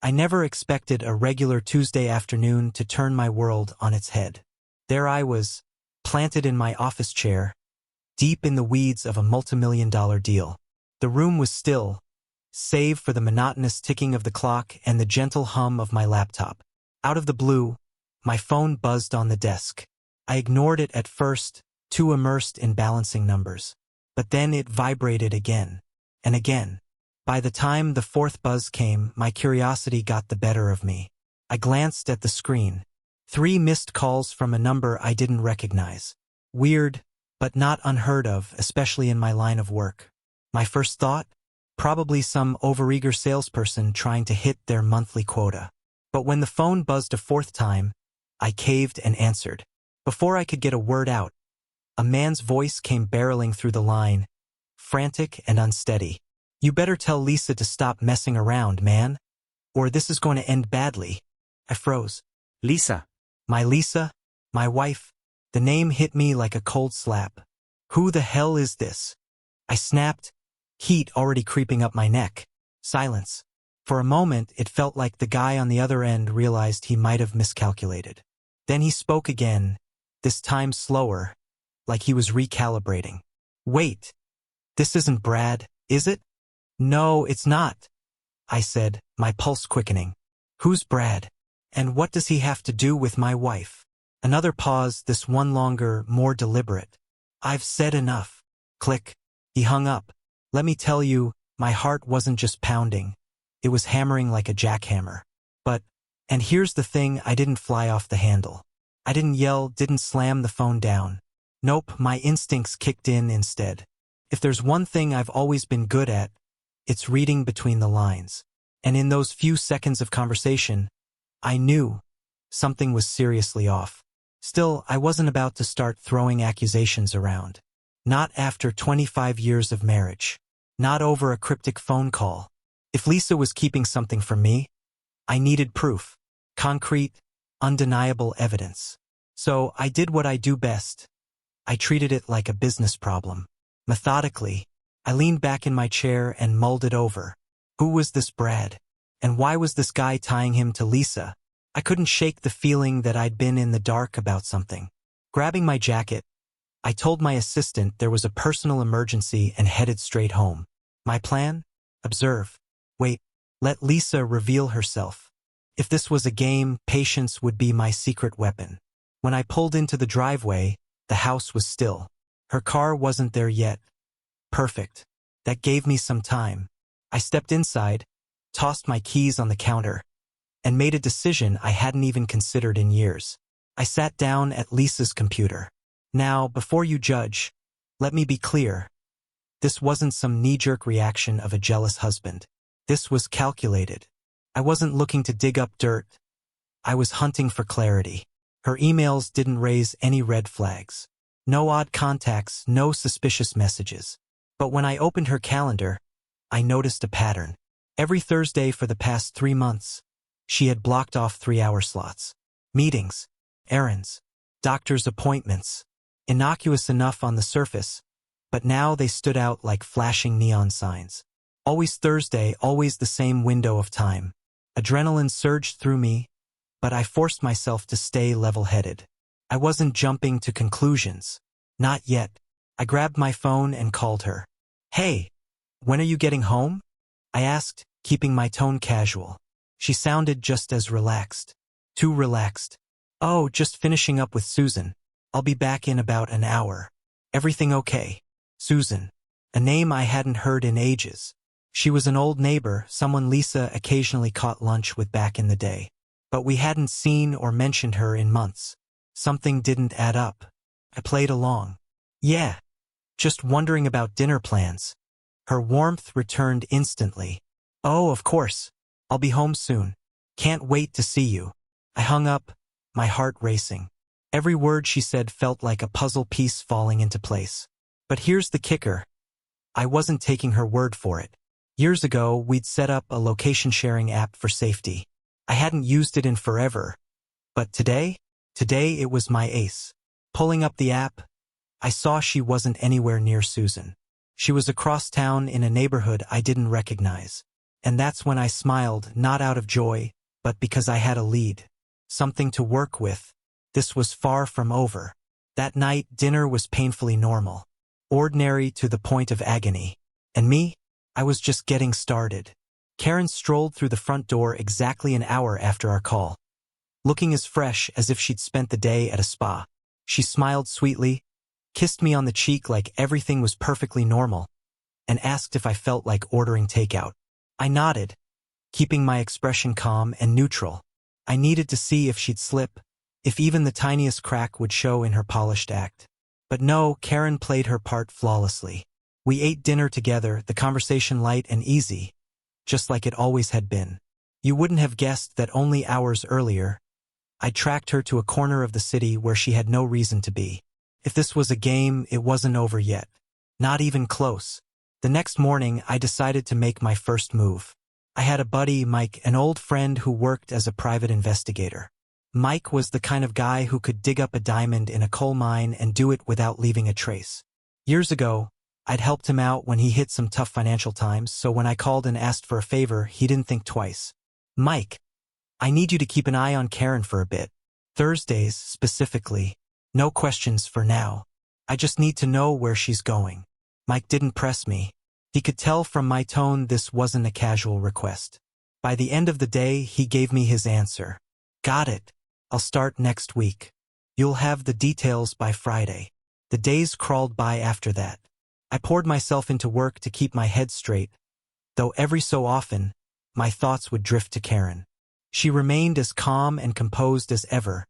I never expected a regular Tuesday afternoon to turn my world on its head. There I was, planted in my office chair, deep in the weeds of a multimillion-dollar deal. The room was still, save for the monotonous ticking of the clock and the gentle hum of my laptop. Out of the blue, my phone buzzed on the desk. I ignored it at first, too immersed in balancing numbers. But then it vibrated again, and again. By the time the fourth buzz came, my curiosity got the better of me. I glanced at the screen. 3 missed calls from a number I didn't recognize. Weird, but not unheard of, especially in my line of work. My first thought? Probably some overeager salesperson trying to hit their monthly quota. But when the phone buzzed a 4th time, I caved and answered. Before I could get a word out, a man's voice came barreling through the line, frantic and unsteady. "You better tell Lisa to stop messing around, man, or this is going to end badly." I froze. Lisa. My Lisa? My wife? The name hit me like a cold slap. Who the hell is this? I snapped, heat already creeping up my neck. Silence. For a moment, it felt like the guy on the other end realized he might have miscalculated. Then he spoke again, this time slower, like he was recalibrating. "Wait, this isn't Brad, is it?" "No, it's not," I said, my pulse quickening. "Who's Brad? And what does he have to do with my wife?" Another pause, this one longer, more deliberate. "I've said enough." Click. He hung up. Let me tell you, my heart wasn't just pounding. It was hammering like a jackhammer. And here's the thing, I didn't fly off the handle. I didn't yell, didn't slam the phone down. Nope, my instincts kicked in instead. If there's one thing I've always been good at, it's reading between the lines. And in those few seconds of conversation, I knew something was seriously off. Still, I wasn't about to start throwing accusations around. Not after 25 years of marriage. Not over a cryptic phone call. If Lisa was keeping something from me, I needed proof. Concrete, undeniable evidence. So I did what I do best. I treated it like a business problem. Methodically, I leaned back in my chair and mulled it over. Who was this Brad? And why was this guy tying him to Lisa? I couldn't shake the feeling that I'd been in the dark about something. Grabbing my jacket, I told my assistant there was a personal emergency and headed straight home. My plan? Observe. Wait. Let Lisa reveal herself. If this was a game, patience would be my secret weapon. When I pulled into the driveway, the house was still. Her car wasn't there yet. Perfect. That gave me some time. I stepped inside, tossed my keys on the counter, and made a decision I hadn't even considered in years. I sat down at Lisa's computer. Now, before you judge, let me be clear. This wasn't some knee-jerk reaction of a jealous husband. This was calculated. I wasn't looking to dig up dirt. I was hunting for clarity. Her emails didn't raise any red flags. No odd contacts, no suspicious messages. But when I opened her calendar, I noticed a pattern. Every Thursday for the past 3 months, she had blocked off 3-hour slots. Meetings, errands, doctor's appointments. Innocuous enough on the surface, but now they stood out like flashing neon signs. Always Thursday, always the same window of time. Adrenaline surged through me, but I forced myself to stay level-headed. I wasn't jumping to conclusions. Not yet. I grabbed my phone and called her. "Hey, when are you getting home?" I asked, keeping my tone casual. She sounded just as relaxed. Too relaxed. "Oh, just finishing up with Susan. I'll be back in about an hour. Everything okay?" Susan. A name I hadn't heard in ages. She was an old neighbor, someone Lisa occasionally caught lunch with back in the day. But we hadn't seen or mentioned her in months. Something didn't add up. I played along. "Yeah. Just wondering about dinner plans." Her warmth returned instantly. "Oh, of course. I'll be home soon. Can't wait to see you." I hung up, my heart racing. Every word she said felt like a puzzle piece falling into place. But here's the kicker. I wasn't taking her word for it. Years ago, we'd set up a location-sharing app for safety. I hadn't used it in forever. But today it was my ace. Pulling up the app, I saw she wasn't anywhere near Susan. She was across town in a neighborhood I didn't recognize. And that's when I smiled, not out of joy, but because I had a lead. Something to work with. This was far from over. That night, dinner was painfully normal. Ordinary to the point of agony. And me? I was just getting started. Karen strolled through the front door exactly an hour after our call, looking as fresh as if she'd spent the day at a spa. She smiled sweetly, kissed me on the cheek like everything was perfectly normal, and asked if I felt like ordering takeout. I nodded, keeping my expression calm and neutral. I needed to see if she'd slip, if even the tiniest crack would show in her polished act. But no, Karen played her part flawlessly. We ate dinner together, the conversation light and easy, just like it always had been. You wouldn't have guessed that only hours earlier, I tracked her to a corner of the city where she had no reason to be. If this was a game, it wasn't over yet. Not even close. The next morning, I decided to make my first move. I had a buddy, Mike, an old friend who worked as a private investigator. Mike was the kind of guy who could dig up a diamond in a coal mine and do it without leaving a trace. Years ago, I'd helped him out when he hit some tough financial times, so when I called and asked for a favor, he didn't think twice. Mike, I need you to keep an eye on Karen for a bit. Thursdays, specifically. No questions for now. I just need to know where she's going. Mike didn't press me. He could tell from my tone this wasn't a casual request. By the end of the day, he gave me his answer. Got it. I'll start next week. You'll have the details by Friday. The days crawled by after that. I poured myself into work to keep my head straight, though every so often, my thoughts would drift to Karen. She remained as calm and composed as ever,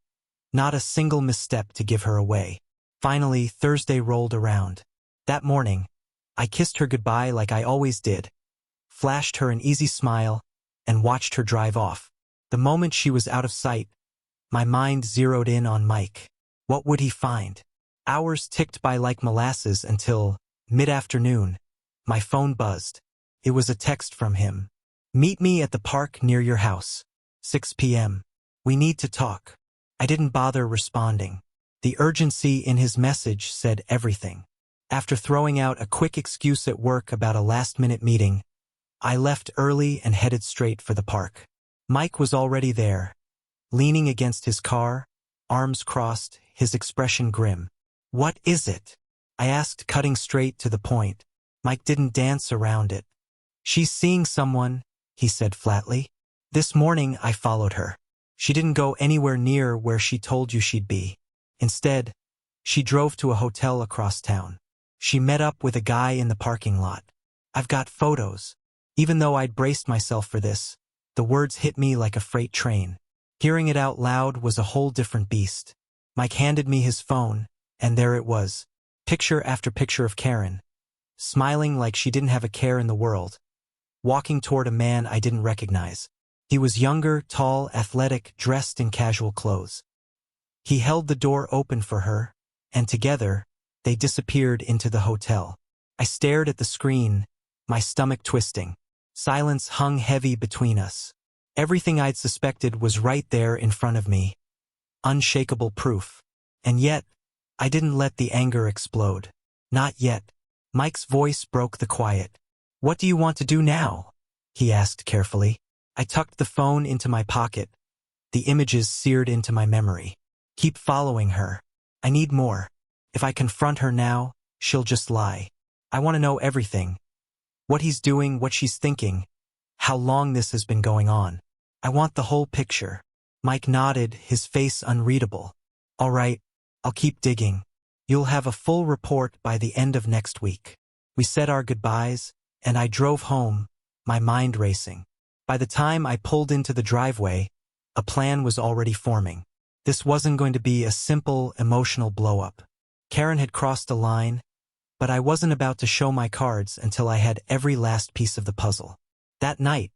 not a single misstep to give her away. Finally, Thursday rolled around. That morning, I kissed her goodbye like I always did, flashed her an easy smile, and watched her drive off. The moment she was out of sight, my mind zeroed in on Mike. What would he find? Hours ticked by like molasses until, mid-afternoon, my phone buzzed. It was a text from him. Meet me at the park near your house. 6 p.m. We need to talk. I didn't bother responding. The urgency in his message said everything. After throwing out a quick excuse at work about a last-minute meeting, I left early and headed straight for the park. Mike was already there, leaning against his car, arms crossed, his expression grim. What is it? I asked, cutting straight to the point. Mike didn't dance around it. She's seeing someone, he said flatly. This morning I followed her. She didn't go anywhere near where she told you she'd be. Instead, she drove to a hotel across town. She met up with a guy in the parking lot. I've got photos. Even though I'd braced myself for this, the words hit me like a freight train. Hearing it out loud was a whole different beast. Mike handed me his phone, and there it was. Picture after picture of Karen, smiling like she didn't have a care in the world, walking toward a man I didn't recognize. He was younger, tall, athletic, dressed in casual clothes. He held the door open for her, and together, they disappeared into the hotel. I stared at the screen, my stomach twisting. Silence hung heavy between us. Everything I'd suspected was right there in front of me. Unshakable proof. And yet, I didn't let the anger explode. Not yet. Mike's voice broke the quiet. What do you want to do now? He asked carefully. I tucked the phone into my pocket. The images seared into my memory. Keep following her. I need more. If I confront her now, she'll just lie. I want to know everything. What he's doing, what she's thinking, how long this has been going on. I want the whole picture. Mike nodded, his face unreadable. All right, I'll keep digging. You'll have a full report by the end of next week. We said our goodbyes, and I drove home, my mind racing. By the time I pulled into the driveway, a plan was already forming. This wasn't going to be a simple, emotional blow-up. Karen had crossed a line, but I wasn't about to show my cards until I had every last piece of the puzzle. That night,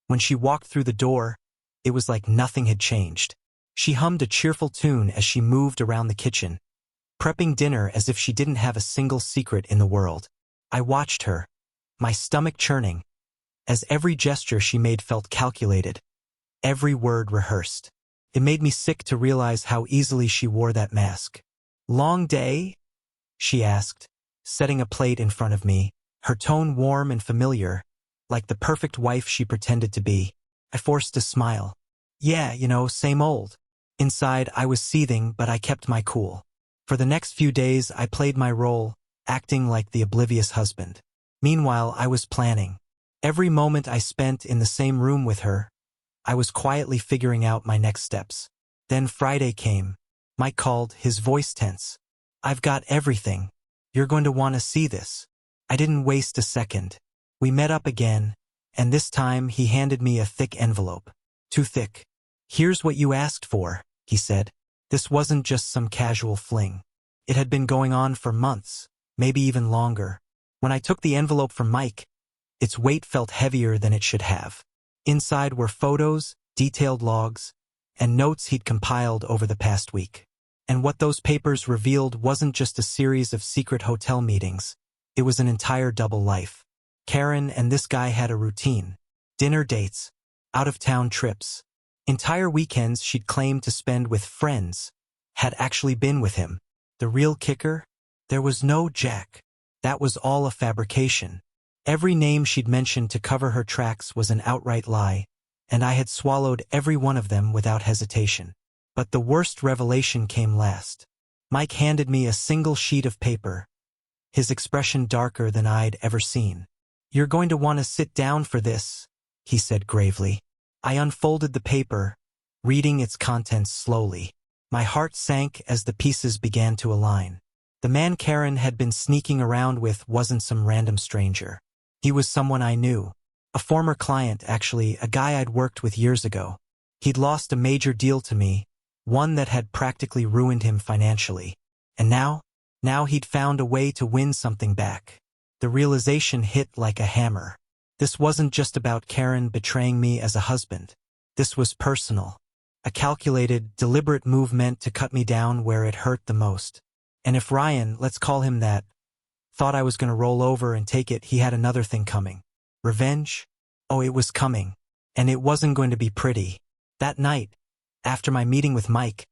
when she walked through the door, it was like nothing had changed. She hummed a cheerful tune as she moved around the kitchen, prepping dinner as if she didn't have a single secret in the world. I watched her, my stomach churning, as every gesture she made felt calculated, every word rehearsed. It made me sick to realize how easily she wore that mask. Long day? She asked, setting a plate in front of me, her tone warm and familiar, like the perfect wife she pretended to be. I forced a smile. Yeah, same old. Inside, I was seething, but I kept my cool. For the next few days, I played my role, acting like the oblivious husband. Meanwhile, I was planning. Every moment I spent in the same room with her, I was quietly figuring out my next steps. Then Friday came. Mike called, his voice tense. I've got everything. You're going to want to see this. I didn't waste a second. We met up again, and this time he handed me a thick envelope. Too thick. Here's what you asked for, he said. This wasn't just some casual fling. It had been going on for months, maybe even longer. When I took the envelope from Mike, its weight felt heavier than it should have. Inside were photos, detailed logs, and notes he'd compiled over the past week. And what those papers revealed wasn't just a series of secret hotel meetings. It was an entire double life. Karen and this guy had a routine. Dinner dates, out-of-town trips. Entire weekends she'd claimed to spend with friends had actually been with him. The real kicker? There was no Jack. That was all a fabrication. Every name she'd mentioned to cover her tracks was an outright lie, and I had swallowed every one of them without hesitation. But the worst revelation came last. Mike handed me a single sheet of paper, his expression darker than I'd ever seen. You're going to want to sit down for this, he said gravely. I unfolded the paper, reading its contents slowly. My heart sank as the pieces began to align. The man Karen had been sneaking around with wasn't some random stranger. He was someone I knew. A former client, actually, a guy I'd worked with years ago. He'd lost a major deal to me, one that had practically ruined him financially. And now he'd found a way to win something back. The realization hit like a hammer. This wasn't just about Karen betraying me as a husband. This was personal. A calculated, deliberate move meant to cut me down where it hurt the most. And if Ryan, let's call him that, thought I was going to roll over and take it, he had another thing coming. Revenge? Oh, it was coming. And it wasn't going to be pretty. That night, after my meeting with Mike,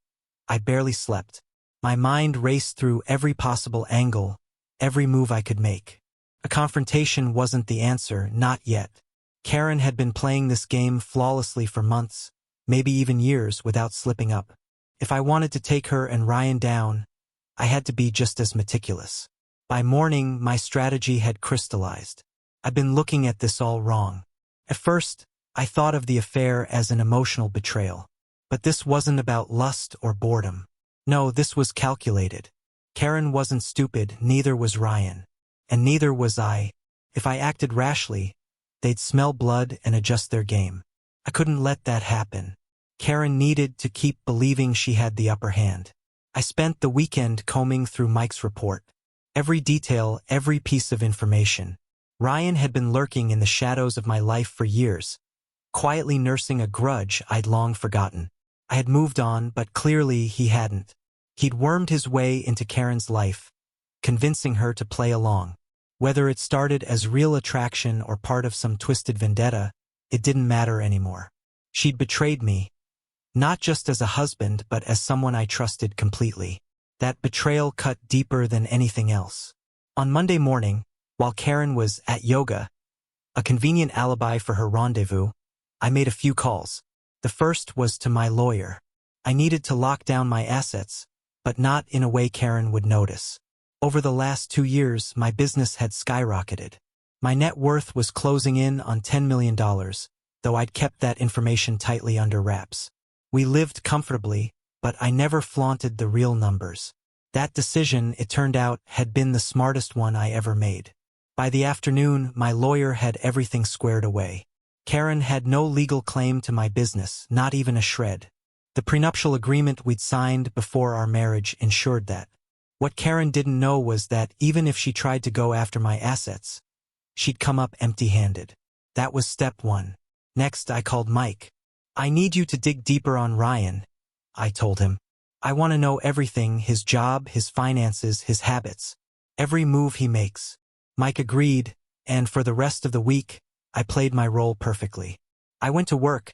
I barely slept. My mind raced through every possible angle, every move I could make. A confrontation wasn't the answer, not yet. Karen had been playing this game flawlessly for months, maybe even years, without slipping up. If I wanted to take her and Ryan down, I had to be just as meticulous. By morning, my strategy had crystallized. I'd been looking at this all wrong. At first, I thought of the affair as an emotional betrayal. But this wasn't about lust or boredom. No, this was calculated. Karen wasn't stupid, neither was Ryan. And neither was I. If I acted rashly, they'd smell blood and adjust their game. I couldn't let that happen. Karen needed to keep believing she had the upper hand. I spent the weekend combing through Mike's report. Every detail, every piece of information. Ryan had been lurking in the shadows of my life for years, quietly nursing a grudge I'd long forgotten. I had moved on, but clearly he hadn't. He'd wormed his way into Karen's life, convincing her to play along. Whether it started as real attraction or part of some twisted vendetta, it didn't matter anymore. She'd betrayed me, not just as a husband but as someone I trusted completely. That betrayal cut deeper than anything else. On Monday morning, while Karen was at yoga, a convenient alibi for her rendezvous, I made a few calls. The first was to my lawyer. I needed to lock down my assets, but not in a way Karen would notice. Over the last 2 years, my business had skyrocketed. My net worth was closing in on $10 million, though I'd kept that information tightly under wraps. We lived comfortably, but I never flaunted the real numbers. That decision, it turned out, had been the smartest one I ever made. By the afternoon, my lawyer had everything squared away. Karen had no legal claim to my business, not even a shred. The prenuptial agreement we'd signed before our marriage ensured that. What Karen didn't know was that even if she tried to go after my assets, she'd come up empty-handed. That was step one. Next, I called Mike. I need you to dig deeper on Ryan, I told him. I want to know everything, his job, his finances, his habits, every move he makes. Mike agreed, and for the rest of the week, I played my role perfectly. I went to work,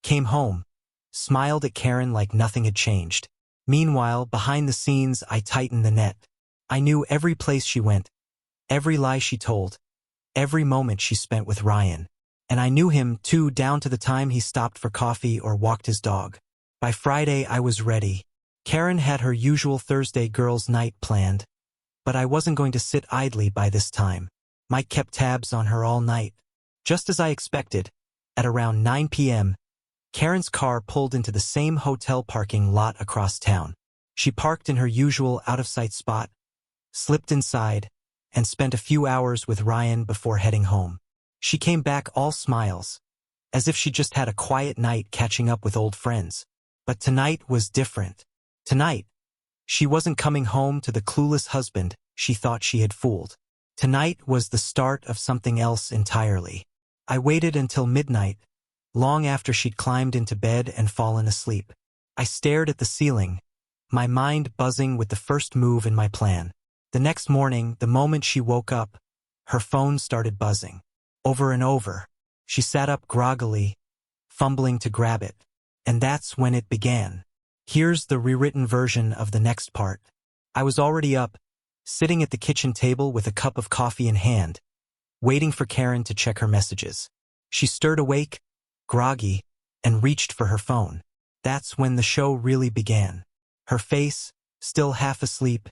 came home, smiled at Karen like nothing had changed. Meanwhile, behind the scenes, I tightened the net. I knew every place she went, every lie she told, every moment she spent with Ryan. And I knew him, too, down to the time he stopped for coffee or walked his dog. By Friday, I was ready. Karen had her usual Thursday girls' night planned, but I wasn't going to sit idly by this time. Mike kept tabs on her all night. Just as I expected, at around 9 p.m., Karen's car pulled into the same hotel parking lot across town. She parked in her usual out-of-sight spot, slipped inside, and spent a few hours with Ryan before heading home. She came back all smiles, as if she just had a quiet night catching up with old friends. But tonight was different. Tonight, she wasn't coming home to the clueless husband she thought she had fooled. Tonight was the start of something else entirely. I waited until midnight, long after she'd climbed into bed and fallen asleep. I stared at the ceiling, my mind buzzing with the first move in my plan. The next morning, the moment she woke up, her phone started buzzing. Over and over. She sat up groggily, fumbling to grab it. And that's when it began. Here's the rewritten version of the next part. I was already up, sitting at the kitchen table with a cup of coffee in hand, waiting for Karen to check her messages. She stirred awake, groggy, and reached for her phone. That's when the show really began. Her face, still half asleep,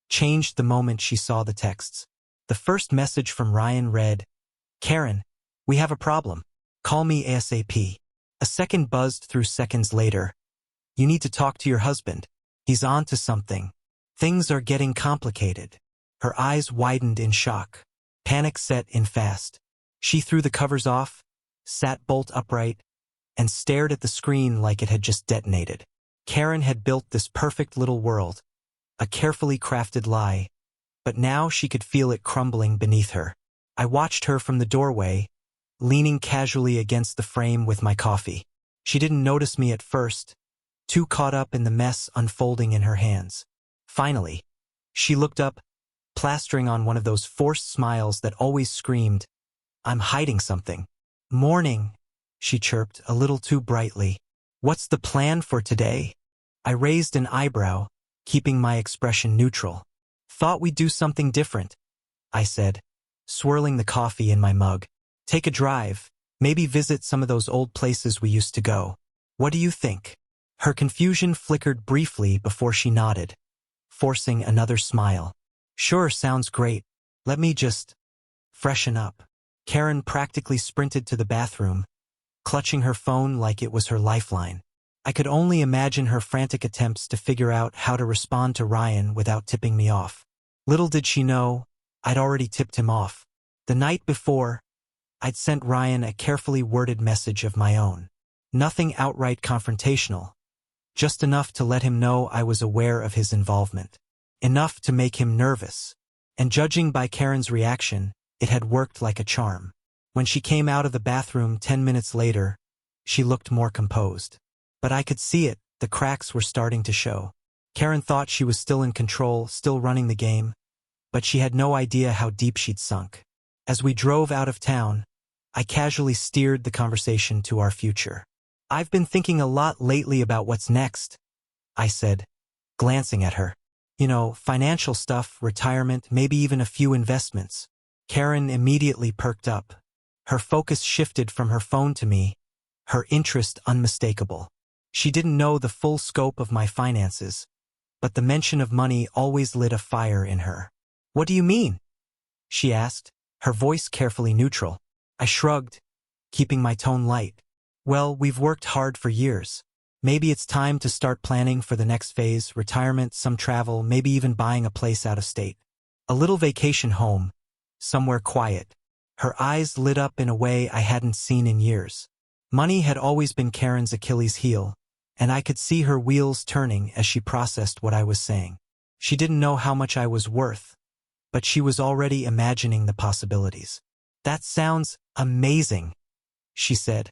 changed the moment she saw the texts. The first message from Ryan read, "Karen, we have a problem. Call me ASAP." A second buzzed through seconds later. "You need to talk to your husband. He's on to something. Things are getting complicated." Her eyes widened in shock. Panic set in fast. She threw the covers off, sat bolt upright, and stared at the screen like it had just detonated. Karen had built this perfect little world, a carefully crafted lie, but now she could feel it crumbling beneath her. I watched her from the doorway, leaning casually against the frame with my coffee. She didn't notice me at first, too caught up in the mess unfolding in her hands. Finally, she looked up, plastering on one of those forced smiles that always screamed, "I'm hiding something." "Morning," she chirped a little too brightly. "What's the plan for today?" I raised an eyebrow, keeping my expression neutral. "Thought we'd do something different," I said, swirling the coffee in my mug. "Take a drive, maybe visit some of those old places we used to go. What do you think?" Her confusion flickered briefly before she nodded, forcing another smile. "Sure, sounds great. Let me just freshen up." Karen practically sprinted to the bathroom, clutching her phone like it was her lifeline. I could only imagine her frantic attempts to figure out how to respond to Ryan without tipping me off. Little did she know, I'd already tipped him off. The night before, I'd sent Ryan a carefully worded message of my own. Nothing outright confrontational, just enough to let him know I was aware of his involvement. Enough to make him nervous. And judging by Karen's reaction, it had worked like a charm. When she came out of the bathroom 10 minutes later, she looked more composed. But I could see it, the cracks were starting to show. Karen thought she was still in control, still running the game, but she had no idea how deep she'd sunk. As we drove out of town, I casually steered the conversation to our future. "I've been thinking a lot lately about what's next," I said, glancing at her. "You know, financial stuff, retirement, maybe even a few investments." Karen immediately perked up. Her focus shifted from her phone to me, her interest unmistakable. She didn't know the full scope of my finances, but the mention of money always lit a fire in her. "What do you mean?" she asked, her voice carefully neutral. I shrugged, keeping my tone light. "Well, we've worked hard for years. Maybe it's time to start planning for the next phase, retirement, some travel, maybe even buying a place out of state. A little vacation home, somewhere quiet." Her eyes lit up in a way I hadn't seen in years. Money had always been Karen's Achilles heel, and I could see her wheels turning as she processed what I was saying. She didn't know how much I was worth, but she was already imagining the possibilities. "That sounds amazing," she said,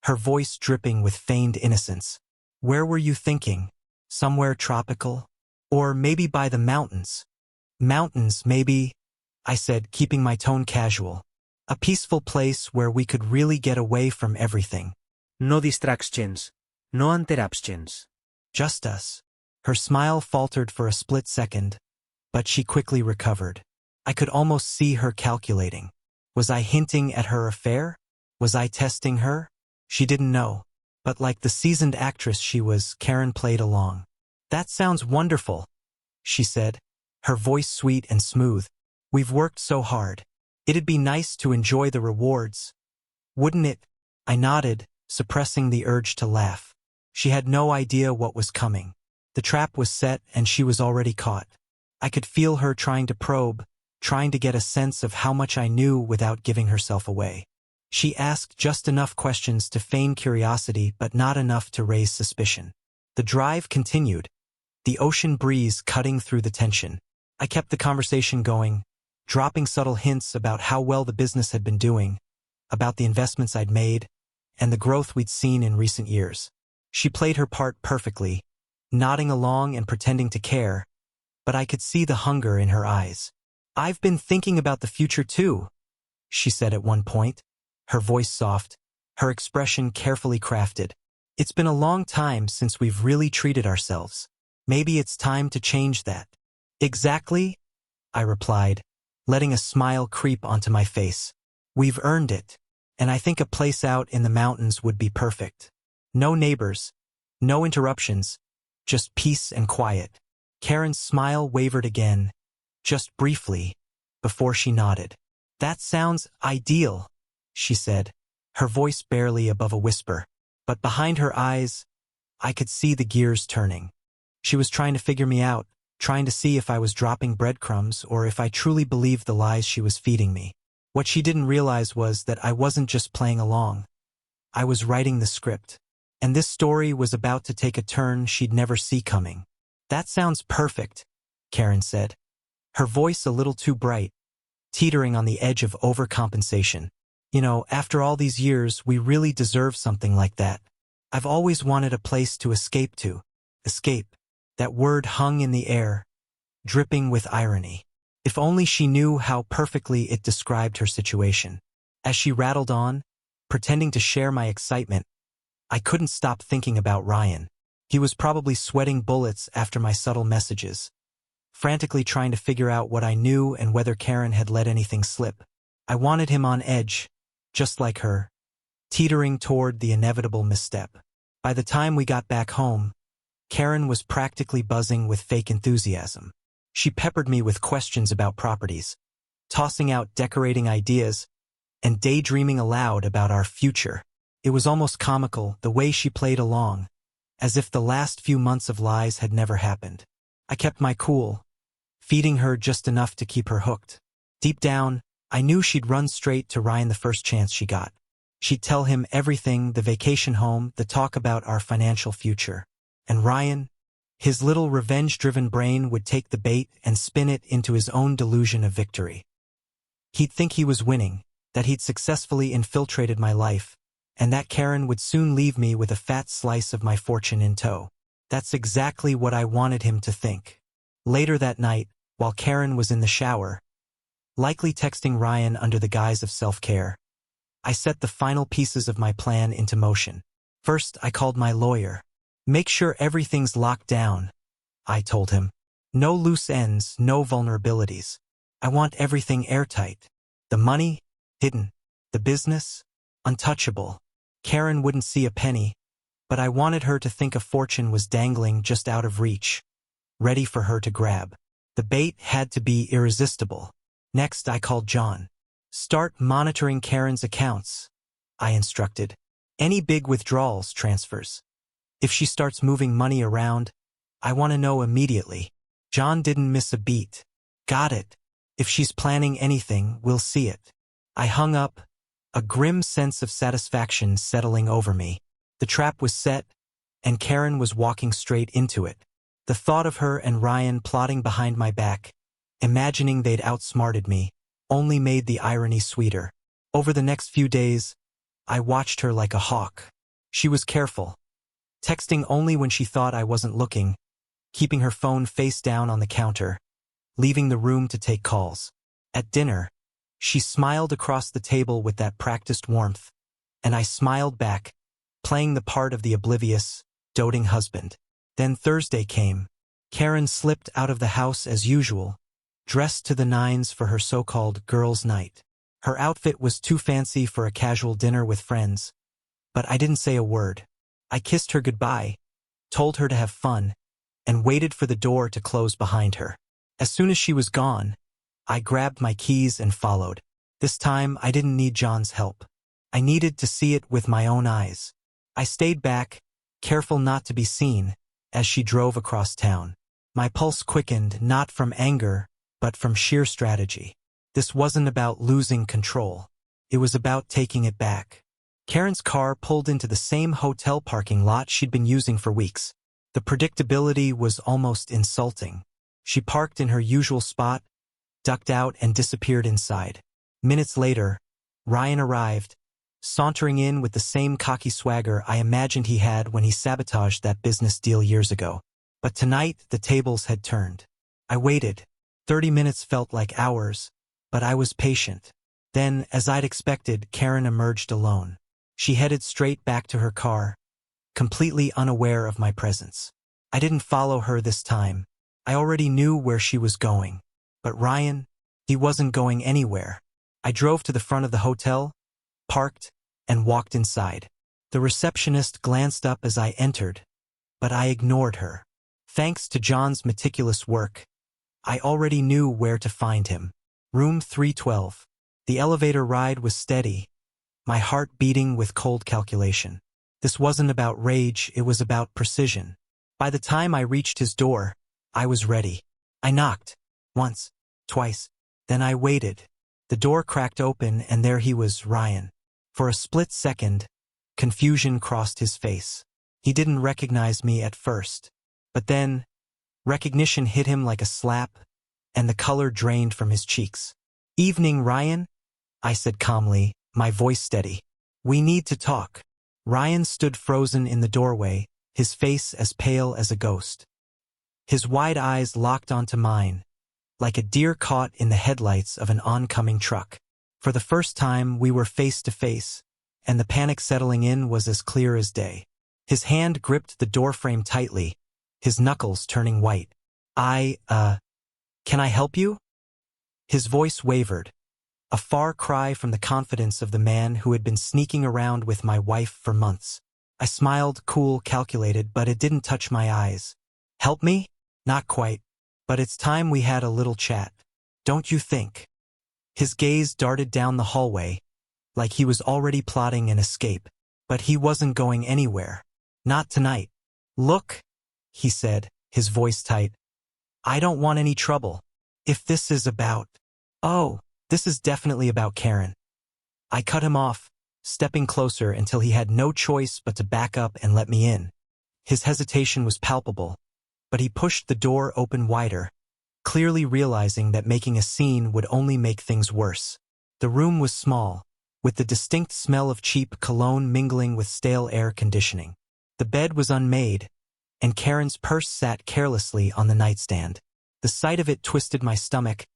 her voice dripping with feigned innocence. "Where were you thinking? Somewhere tropical? Or maybe by the mountains?" "Mountains, maybe," I said, keeping my tone casual. "A peaceful place where we could really get away from everything. No distractions. No interruptions. Just us." Her smile faltered for a split second, but she quickly recovered. I could almost see her calculating. Was I hinting at her affair? Was I testing her? She didn't know. But like the seasoned actress she was, Karen played along. "That sounds wonderful," she said, her voice sweet and smooth. "We've worked so hard. It'd be nice to enjoy the rewards. Wouldn't it?" I nodded, suppressing the urge to laugh. She had no idea what was coming. The trap was set and she was already caught. I could feel her trying to probe, trying to get a sense of how much I knew without giving herself away. She asked just enough questions to feign curiosity, but not enough to raise suspicion. The drive continued, the ocean breeze cutting through the tension. I kept the conversation going, dropping subtle hints about how well the business had been doing, about the investments I'd made, and the growth we'd seen in recent years. She played her part perfectly, nodding along and pretending to care, but I could see the hunger in her eyes. "I've been thinking about the future too," she said at one point, her voice soft, her expression carefully crafted. "It's been a long time since we've really treated ourselves. Maybe it's time to change that." "Exactly," I replied, letting a smile creep onto my face. "We've earned it, and I think a place out in the mountains would be perfect. No neighbors, no interruptions, just peace and quiet." Karen's smile wavered again, just briefly, before she nodded. "That sounds ideal," she said, her voice barely above a whisper. But behind her eyes, I could see the gears turning. She was trying to figure me out, trying to see if I was dropping breadcrumbs or if I truly believed the lies she was feeding me. What she didn't realize was that I wasn't just playing along. I was writing the script. And this story was about to take a turn she'd never see coming. "That sounds perfect," Karen said, her voice a little too bright, teetering on the edge of overcompensation. "You know, after all these years, we really deserve something like that. I've always wanted a place to escape to." Escape. That word hung in the air, dripping with irony. If only she knew how perfectly it described her situation. As she rattled on, pretending to share my excitement, I couldn't stop thinking about Ryan. He was probably sweating bullets after my subtle messages, frantically trying to figure out what I knew and whether Karen had let anything slip. I wanted him on edge, just like her, teetering toward the inevitable misstep. By the time we got back home, Karen was practically buzzing with fake enthusiasm. She peppered me with questions about properties, tossing out decorating ideas, and daydreaming aloud about our future. It was almost comical, the way she played along, as if the last few months of lies had never happened. I kept my cool, feeding her just enough to keep her hooked. Deep down, I knew she'd run straight to Ryan the first chance she got. She'd tell him everything, the vacation home, the talk about our financial future. And Ryan, his little revenge-driven brain would take the bait and spin it into his own delusion of victory. He'd think he was winning, that he'd successfully infiltrated my life, and that Karen would soon leave me with a fat slice of my fortune in tow. That's exactly what I wanted him to think. Later that night, while Karen was in the shower, likely texting Ryan under the guise of self-care, I set the final pieces of my plan into motion. First, I called my lawyer. "Make sure everything's locked down," I told him. "No loose ends, no vulnerabilities. I want everything airtight. The money, hidden. The business, untouchable." Karen wouldn't see a penny, but I wanted her to think a fortune was dangling just out of reach, ready for her to grab. The bait had to be irresistible. Next, I called John. "Start monitoring Karen's accounts," I instructed. "Any big withdrawals, transfers. If she starts moving money around, I want to know immediately." John didn't miss a beat. "Got it. If she's planning anything, we'll see it." I hung up, a grim sense of satisfaction settling over me. The trap was set, and Karen was walking straight into it. The thought of her and Ryan plotting behind my back, imagining they'd outsmarted me, only made the irony sweeter. Over the next few days, I watched her like a hawk. She was careful, texting only when she thought I wasn't looking, keeping her phone face down on the counter, leaving the room to take calls. At dinner, she smiled across the table with that practiced warmth, and I smiled back, playing the part of the oblivious, doting husband. Then Thursday came. Karen slipped out of the house as usual, dressed to the nines for her so-called girls' night. Her outfit was too fancy for a casual dinner with friends, but I didn't say a word. I kissed her goodbye, told her to have fun, and waited for the door to close behind her. As soon as she was gone, I grabbed my keys and followed. This time, I didn't need John's help. I needed to see it with my own eyes. I stayed back, careful not to be seen, as she drove across town. My pulse quickened not from anger, but from sheer strategy. This wasn't about losing control. It was about taking it back. Karen's car pulled into the same hotel parking lot she'd been using for weeks. The predictability was almost insulting. She parked in her usual spot, ducked out, and disappeared inside. Minutes later, Ryan arrived, sauntering in with the same cocky swagger I imagined he had when he sabotaged that business deal years ago. But tonight, the tables had turned. I waited. 30 minutes felt like hours, but I was patient. Then, as I'd expected, Karen emerged alone. She headed straight back to her car, completely unaware of my presence. I didn't follow her this time. I already knew where she was going. But Ryan, he wasn't going anywhere. I drove to the front of the hotel, parked, and walked inside. The receptionist glanced up as I entered, but I ignored her. Thanks to John's meticulous work, I already knew where to find him. Room 312. The elevator ride was steady, my heart beating with cold calculation. This wasn't about rage, it was about precision. By the time I reached his door, I was ready. I knocked. Once, twice. Then I waited. The door cracked open and there he was, Ryan. For a split second, confusion crossed his face. He didn't recognize me at first. But then, recognition hit him like a slap, and the color drained from his cheeks. "Evening, Ryan," I said calmly, my voice steady. "We need to talk." Ryan stood frozen in the doorway, his face as pale as a ghost. His wide eyes locked onto mine, like a deer caught in the headlights of an oncoming truck. For the first time, we were face to face, and the panic settling in was as clear as day. His hand gripped the doorframe tightly, his knuckles turning white. Can I help you?" His voice wavered, a far cry from the confidence of the man who had been sneaking around with my wife for months. I smiled, cool, calculated, but it didn't touch my eyes. "Help me? Not quite. But it's time we had a little chat. Don't you think?" His gaze darted down the hallway, like he was already plotting an escape. But he wasn't going anywhere. Not tonight. "Look," he said, his voice tight. "I don't want any trouble. If this is about—" "Oh, this is definitely about Karen." I cut him off, stepping closer until he had no choice but to back up and let me in. His hesitation was palpable, but he pushed the door open wider, clearly realizing that making a scene would only make things worse. The room was small, with the distinct smell of cheap cologne mingling with stale air conditioning. The bed was unmade, and Karen's purse sat carelessly on the nightstand. The sight of it twisted my stomach,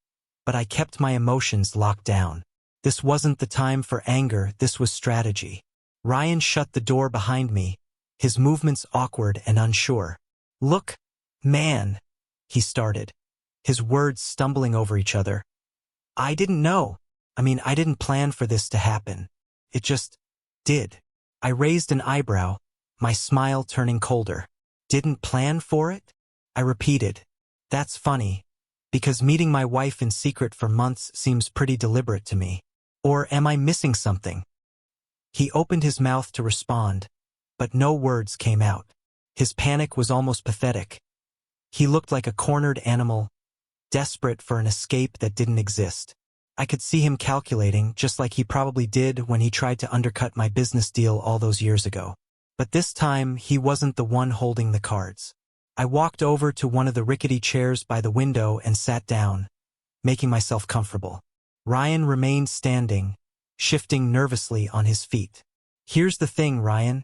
but I kept my emotions locked down. This wasn't the time for anger, this was strategy. Ryan shut the door behind me, his movements awkward and unsure. "Look, man," he started, his words stumbling over each other. "I didn't know. I didn't plan for this to happen. It just did." I raised an eyebrow, my smile turning colder. "Didn't plan for it?" I repeated. "That's funny, because meeting my wife in secret for months seems pretty deliberate to me. Or am I missing something?" He opened his mouth to respond, but no words came out. His panic was almost pathetic. He looked like a cornered animal, desperate for an escape that didn't exist. I could see him calculating, just like he probably did when he tried to undercut my business deal all those years ago. But this time, he wasn't the one holding the cards. I walked over to one of the rickety chairs by the window and sat down, making myself comfortable. Ryan remained standing, shifting nervously on his feet. "Here's the thing, Ryan,"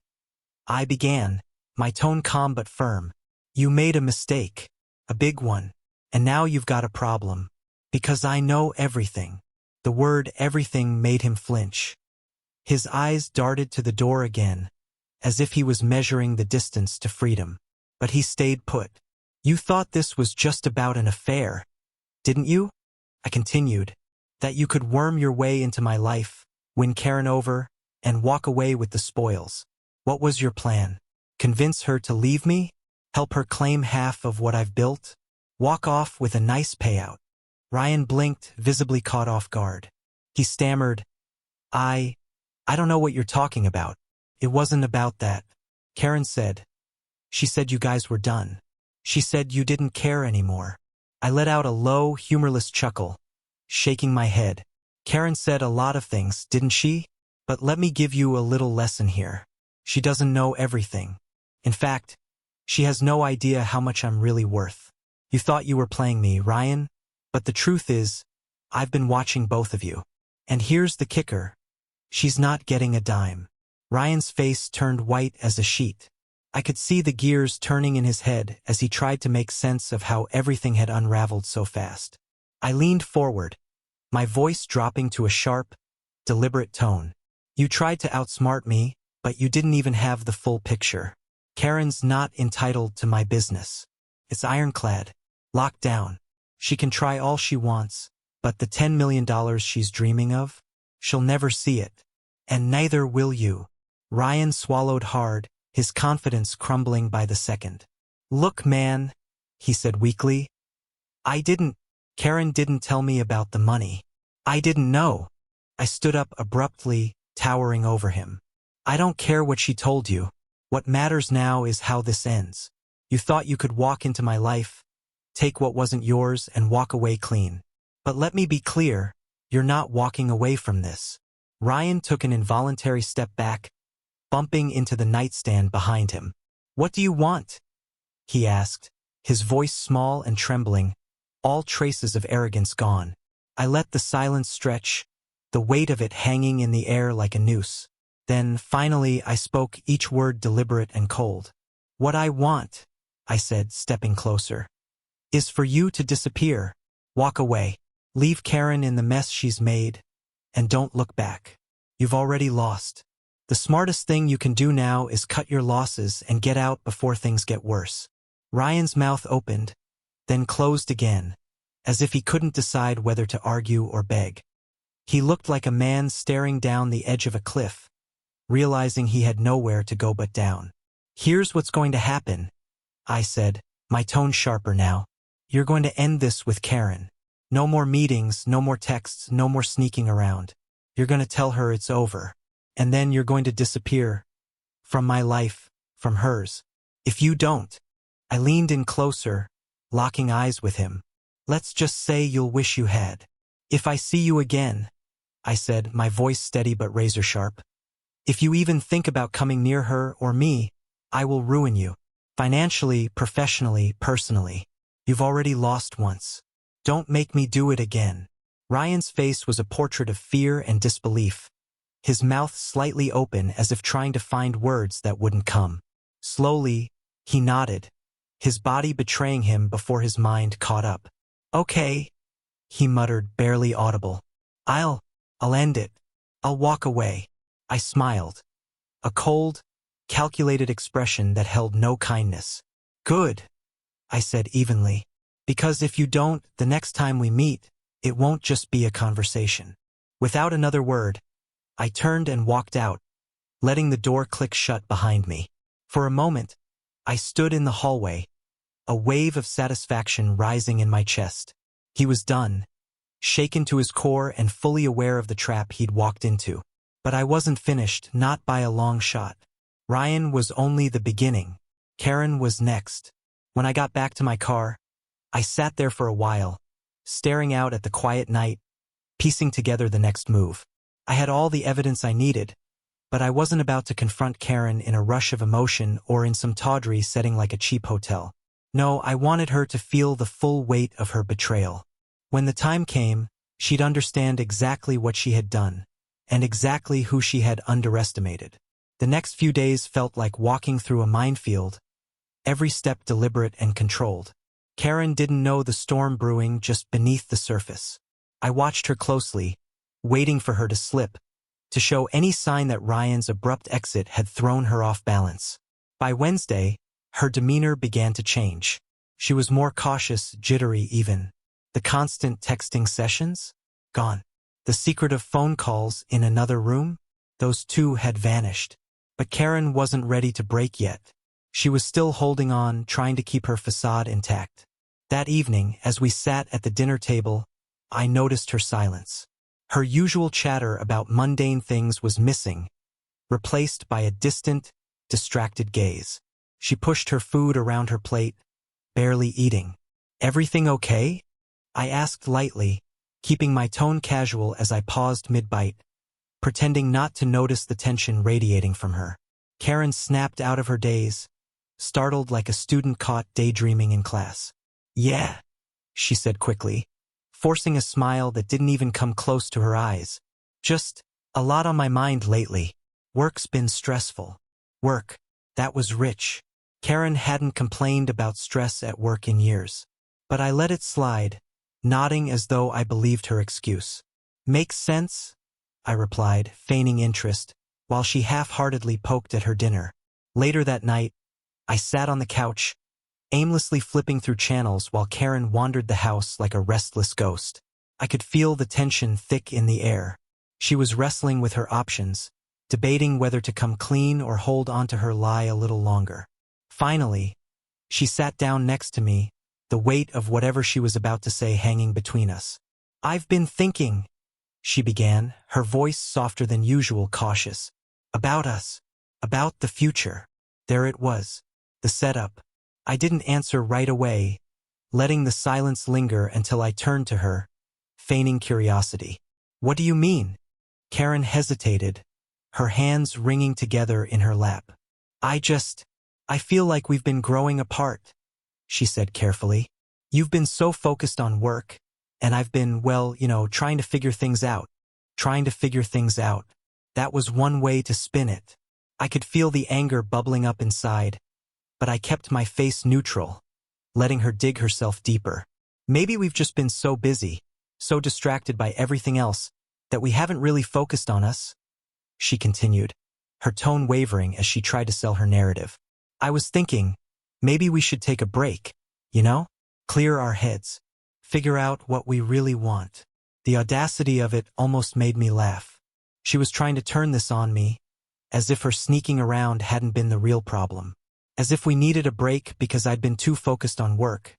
I began, my tone calm but firm. "You made a mistake, a big one, and now you've got a problem. Because I know everything." The word everything made him flinch. His eyes darted to the door again, as if he was measuring the distance to freedom. But he stayed put. "You thought this was just about an affair, didn't you?" I continued, That you could worm your way into my life, win Karen over, and walk away with the spoils. What was your plan? Convince her to leave me? Help her claim half of what I've built? Walk off with a nice payout? Ryan blinked, visibly caught off guard. He stammered, I don't know what you're talking about. It wasn't about that. Karen said. She said you guys were done. She said you didn't care anymore. I let out a low, humorless chuckle, shaking my head. Karen said a lot of things, didn't she? But let me give you a little lesson here. She doesn't know everything. In fact, she has no idea how much I'm really worth. You thought you were playing me, Ryan, but the truth is, I've been watching both of you. And here's the kicker. She's not getting a dime. Ryan's face turned white as a sheet. I could see the gears turning in his head as he tried to make sense of how everything had unraveled so fast. I leaned forward, my voice dropping to a sharp, deliberate tone. You tried to outsmart me, but you didn't even have the full picture. Karen's not entitled to my business. It's ironclad, locked down. She can try all she wants, but the $10 million she's dreaming of? She'll never see it. And neither will you. Ryan swallowed hard, his confidence crumbling by the second. Look, man, he said weakly. Karen didn't tell me about the money. I didn't know. I stood up abruptly, towering over him. I don't care what she told you. What matters now is how this ends. You thought you could walk into my life, take what wasn't yours, and walk away clean. But let me be clear, you're not walking away from this. Ryan took an involuntary step back, bumping into the nightstand behind him. What do you want? He asked, his voice small and trembling, all traces of arrogance gone. I let the silence stretch, the weight of it hanging in the air like a noose. Then, finally, I spoke, each word deliberate and cold. What I want, I said, stepping closer, is for you to disappear. Walk away. Leave Karen in the mess she's made, and don't look back. You've already lost. The smartest thing you can do now is cut your losses and get out before things get worse. Ryan's mouth opened, then closed again, as if he couldn't decide whether to argue or beg. He looked like a man staring down the edge of a cliff, realizing he had nowhere to go but down. Here's what's going to happen, I said, my tone sharper now. You're going to end this with Karen. No more meetings, no more texts, no more sneaking around. You're going to tell her it's over. And then you're going to disappear. From my life, from hers. If you don't. I leaned in closer, locking eyes with him. Let's just say you'll wish you had. If I see you again, I said, my voice steady but razor sharp. If you even think about coming near her or me, I will ruin you. Financially, professionally, personally. You've already lost once. Don't make me do it again. Ryan's face was a portrait of fear and disbelief, his mouth slightly open as if trying to find words that wouldn't come. Slowly, he nodded, his body betraying him before his mind caught up. Okay, he muttered, barely audible. I'll end it. I'll walk away. I smiled. A cold, calculated expression that held no kindness. Good, I said evenly. Because if you don't, the next time we meet, it won't just be a conversation. Without another word, I turned and walked out, letting the door click shut behind me. For a moment, I stood in the hallway, a wave of satisfaction rising in my chest. He was done, shaken to his core and fully aware of the trap he'd walked into. But I wasn't finished, not by a long shot. Ryan was only the beginning. Karen was next. When I got back to my car, I sat there for a while, staring out at the quiet night, piecing together the next move. I had all the evidence I needed, but I wasn't about to confront Karen in a rush of emotion or in some tawdry setting like a cheap hotel. No, I wanted her to feel the full weight of her betrayal. When the time came, she'd understand exactly what she had done, and exactly who she had underestimated. The next few days felt like walking through a minefield, every step deliberate and controlled. Karen didn't know the storm brewing just beneath the surface. I watched her closely, waiting for her to slip, to show any sign that Ryan's abrupt exit had thrown her off balance. By Wednesday, her demeanor began to change. She was more cautious, jittery even. The constant texting sessions? Gone. The secret of phone calls in another room? Those two had vanished. But Karen wasn't ready to break yet. She was still holding on, trying to keep her facade intact. That evening, as we sat at the dinner table, I noticed her silence. Her usual chatter about mundane things was missing, replaced by a distant, distracted gaze. She pushed her food around her plate, barely eating. "Everything okay?" I asked lightly, keeping my tone casual as I paused mid-bite, pretending not to notice the tension radiating from her. Karen snapped out of her daze, startled like a student caught daydreaming in class. "Yeah," she said quickly, forcing a smile that didn't even come close to her eyes. "Just a lot on my mind lately. Work's been stressful." Work, that was rich. Karen hadn't complained about stress at work in years. But I let it slide, nodding as though I believed her excuse. "Makes sense," I replied, feigning interest, while she half-heartedly poked at her dinner. Later that night, I sat on the couch, aimlessly flipping through channels while Karen wandered the house like a restless ghost. I could feel the tension thick in the air. She was wrestling with her options, debating whether to come clean or hold onto her lie a little longer. Finally, she sat down next to me, the weight of whatever she was about to say hanging between us. "I've been thinking," she began, her voice softer than usual, cautious. "About us. About the future." There it was. The setup. I didn't answer right away, letting the silence linger until I turned to her, feigning curiosity. "What do you mean?" Karen hesitated, her hands wringing together in her lap. I feel like we've been growing apart," she said carefully. "You've been so focused on work, and I've been, trying to figure things out. Trying to figure things out." That was one way to spin it. I could feel the anger bubbling up inside, but I kept my face neutral, letting her dig herself deeper. "Maybe we've just been so busy, so distracted by everything else, that we haven't really focused on us," she continued, her tone wavering as she tried to sell her narrative. "I was thinking, maybe we should take a break, clear our heads, figure out what we really want." The audacity of it almost made me laugh. She was trying to turn this on me, as if her sneaking around hadn't been the real problem. As if we needed a break because I'd been too focused on work,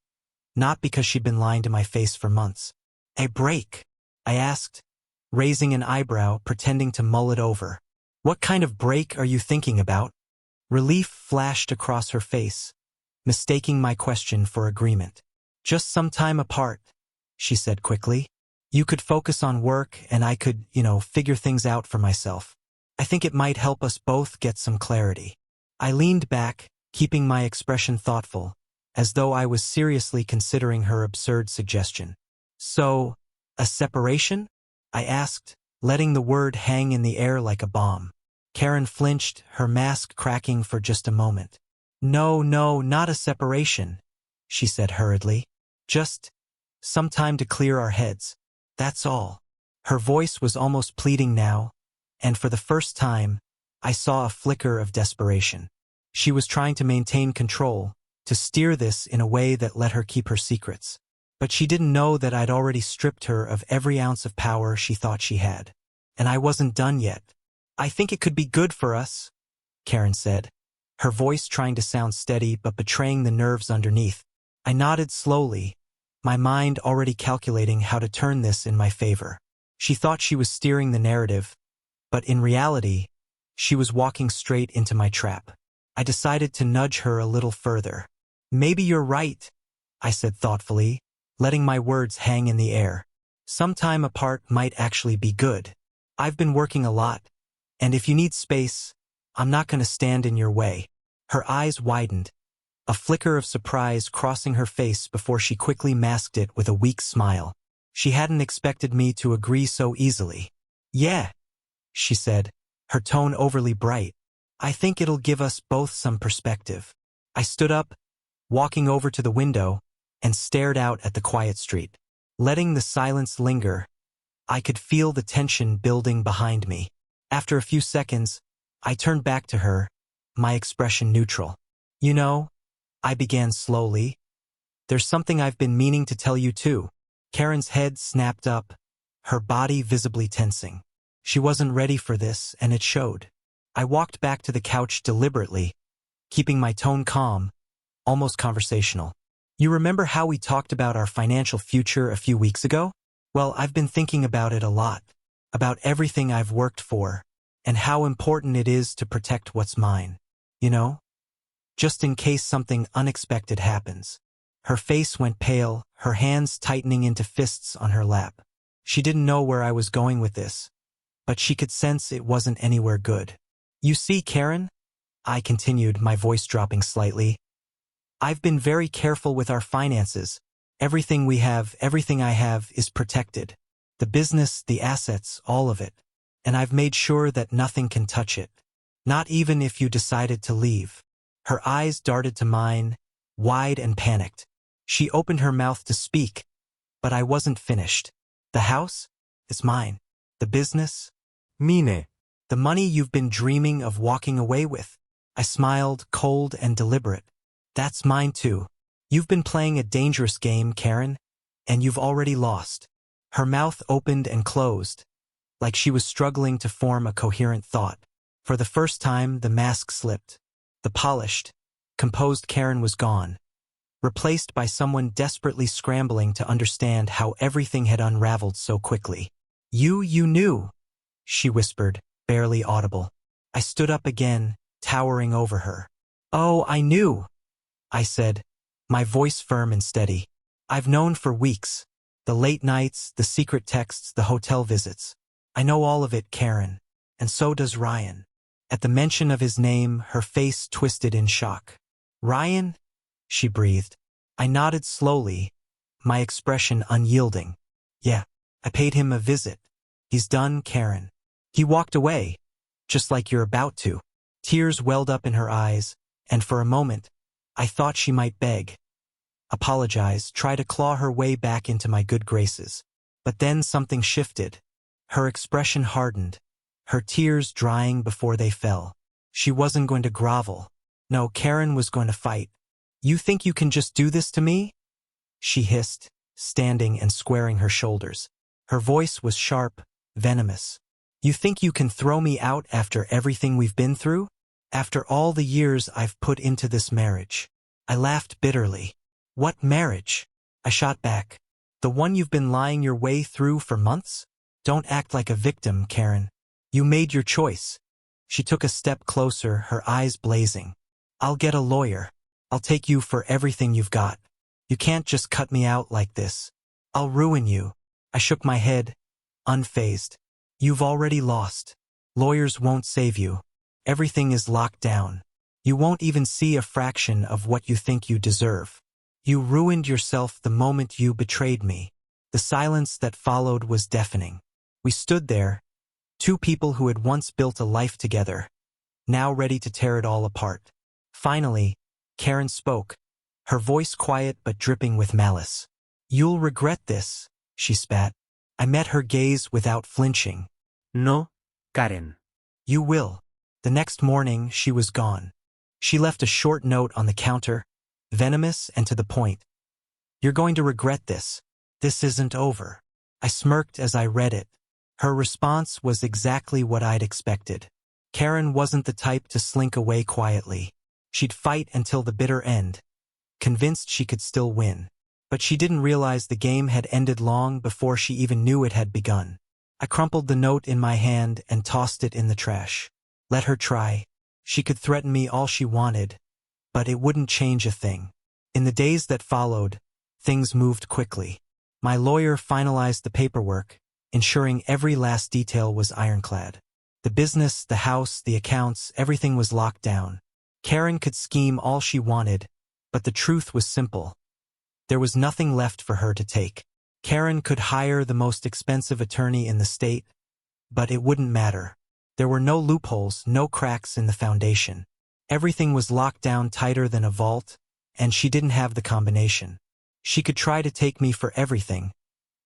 not because she'd been lying to my face for months. "A break?" I asked, raising an eyebrow, pretending to mull it over. "What kind of break are you thinking about?" Relief flashed across her face, mistaking my question for agreement. "Just some time apart," she said quickly. "You could focus on work and I could, figure things out for myself. I think it might help us both get some clarity." I leaned back, keeping my expression thoughtful, as though I was seriously considering her absurd suggestion. "So, a separation?" I asked, letting the word hang in the air like a bomb. Karen flinched, her mask cracking for just a moment. No, not a separation," she said hurriedly. "Just some time to clear our heads. That's all." Her voice was almost pleading now, and for the first time, I saw a flicker of desperation. She was trying to maintain control, to steer this in a way that let her keep her secrets. But she didn't know that I'd already stripped her of every ounce of power she thought she had. And I wasn't done yet. "I think it could be good for us," Karen said, her voice trying to sound steady but betraying the nerves underneath. I nodded slowly, my mind already calculating how to turn this in my favor. She thought she was steering the narrative, but in reality, she was walking straight into my trap. I decided to nudge her a little further. "Maybe you're right," I said thoughtfully, letting my words hang in the air. "Some time apart might actually be good. I've been working a lot, and if you need space, I'm not going to stand in your way." Her eyes widened, a flicker of surprise crossing her face before she quickly masked it with a weak smile. She hadn't expected me to agree so easily. "Yeah," she said, her tone overly bright. "I think it'll give us both some perspective." I stood up, walking over to the window, and stared out at the quiet street. Letting the silence linger, I could feel the tension building behind me. After a few seconds, I turned back to her, my expression neutral. I began slowly. "There's something I've been meaning to tell you too." Karen's head snapped up, her body visibly tensing. She wasn't ready for this, and it showed. I walked back to the couch deliberately, keeping my tone calm, almost conversational. You remember how we talked about our financial future a few weeks ago? Well, I've been thinking about it a lot, about everything I've worked for, and how important it is to protect what's mine. You know? Just in case something unexpected happens. Her face went pale, her hands tightening into fists on her lap. She didn't know where I was going with this, but she could sense it wasn't anywhere good. You see, Karen? I continued, my voice dropping slightly. I've been very careful with our finances. Everything we have, everything I have, is protected. The business, the assets, all of it. And I've made sure that nothing can touch it. Not even if you decided to leave. Her eyes darted to mine, wide and panicked. She opened her mouth to speak, but I wasn't finished. The house? It's mine. The business? Mine. The money you've been dreaming of walking away with. I smiled, cold and deliberate. That's mine too. You've been playing a dangerous game, Karen, and you've already lost. Her mouth opened and closed, like she was struggling to form a coherent thought. For the first time, the mask slipped. The polished, composed Karen was gone, replaced by someone desperately scrambling to understand how everything had unraveled so quickly. You knew, she whispered, barely audible. I stood up again, towering over her. Oh, I knew, I said, my voice firm and steady. I've known for weeks. The late nights, the secret texts, the hotel visits. I know all of it, Karen. And so does Ryan. At the mention of his name, her face twisted in shock. Ryan? She breathed. I nodded slowly, my expression unyielding. Yeah, I paid him a visit. He's done, Karen. He walked away, just like you're about to. Tears welled up in her eyes, and for a moment, I thought she might beg, apologize, try to claw her way back into my good graces. But then something shifted. Her expression hardened, her tears drying before they fell. She wasn't going to grovel. No, Karen was going to fight. You think you can just do this to me? She hissed, standing and squaring her shoulders. Her voice was sharp, venomous. You think you can throw me out after everything we've been through? After all the years I've put into this marriage? I laughed bitterly. What marriage? I shot back. The one you've been lying your way through for months? Don't act like a victim, Karen. You made your choice. She took a step closer, her eyes blazing. I'll get a lawyer. I'll take you for everything you've got. You can't just cut me out like this. I'll ruin you. I shook my head, unfazed. You've already lost. Lawyers won't save you. Everything is locked down. You won't even see a fraction of what you think you deserve. You ruined yourself the moment you betrayed me. The silence that followed was deafening. We stood there, two people who had once built a life together, now ready to tear it all apart. Finally, Karen spoke, her voice quiet but dripping with malice. You'll regret this, she spat. I met her gaze without flinching. No, Karen. You will. The next morning, she was gone. She left a short note on the counter, venomous and to the point. You're going to regret this. This isn't over. I smirked as I read it. Her response was exactly what I'd expected. Karen wasn't the type to slink away quietly. She'd fight until the bitter end, convinced she could still win. But she didn't realize the game had ended long before she even knew it had begun. I crumpled the note in my hand and tossed it in the trash. Let her try. She could threaten me all she wanted, but it wouldn't change a thing. In the days that followed, things moved quickly. My lawyer finalized the paperwork, ensuring every last detail was ironclad. The business, the house, the accounts, everything was locked down. Karen could scheme all she wanted, but the truth was simple. There was nothing left for her to take. Karen could hire the most expensive attorney in the state, but it wouldn't matter. There were no loopholes, no cracks in the foundation. Everything was locked down tighter than a vault, and she didn't have the combination. She could try to take me for everything,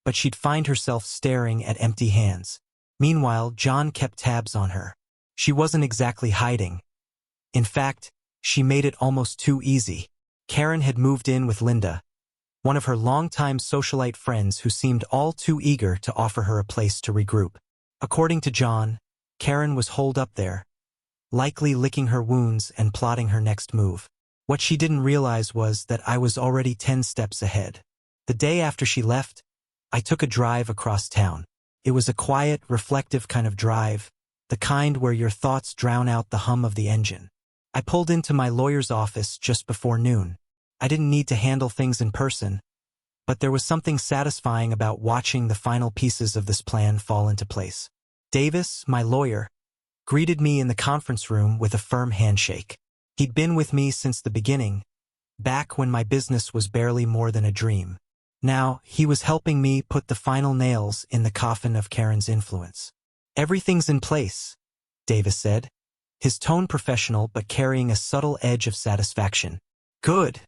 but she'd find herself staring at empty hands. Meanwhile, John kept tabs on her. She wasn't exactly hiding. In fact, she made it almost too easy. Karen had moved in with Linda, one of her longtime socialite friends who seemed all too eager to offer her a place to regroup. According to John, Karen was holed up there, likely licking her wounds and plotting her next move. What she didn't realize was that I was already 10 steps ahead. The day after she left, I took a drive across town. It was a quiet, reflective kind of drive, the kind where your thoughts drown out the hum of the engine. I pulled into my lawyer's office just before noon. I didn't need to handle things in person, but there was something satisfying about watching the final pieces of this plan fall into place. Davis, my lawyer, greeted me in the conference room with a firm handshake. He'd been with me since the beginning, back when my business was barely more than a dream. Now, he was helping me put the final nails in the coffin of Karen's influence. "Everything's in place," Davis said, his tone professional but carrying a subtle edge of satisfaction. "Good,"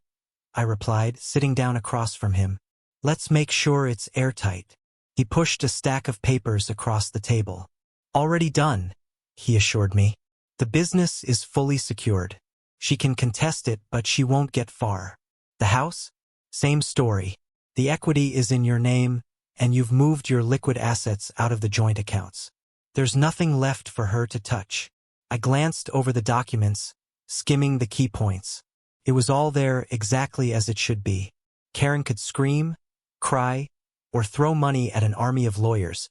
I replied, sitting down across from him. "Let's make sure it's airtight." He pushed a stack of papers across the table. "Already done," he assured me. "The business is fully secured. She can contest it, but she won't get far. The house? Same story. The equity is in your name, and you've moved your liquid assets out of the joint accounts. There's nothing left for her to touch." I glanced over the documents, skimming the key points. It was all there exactly as it should be. Karen could scream, cry, or throw money at an army of lawyers,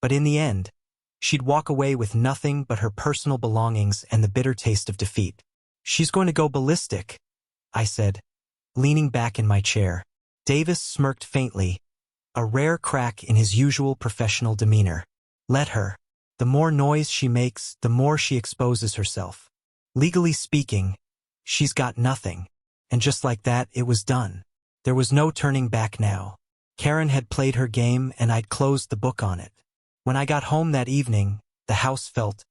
but in the end, she'd walk away with nothing but her personal belongings and the bitter taste of defeat. "She's going to go ballistic," I said, leaning back in my chair. Davis smirked faintly, a rare crack in his usual professional demeanor. "Let her. The more noise she makes, the more she exposes herself. Legally speaking, she's got nothing." And just like that, it was done. There was no turning back now. Karen had played her game, and I'd closed the book on it. When I got home that evening, the house felt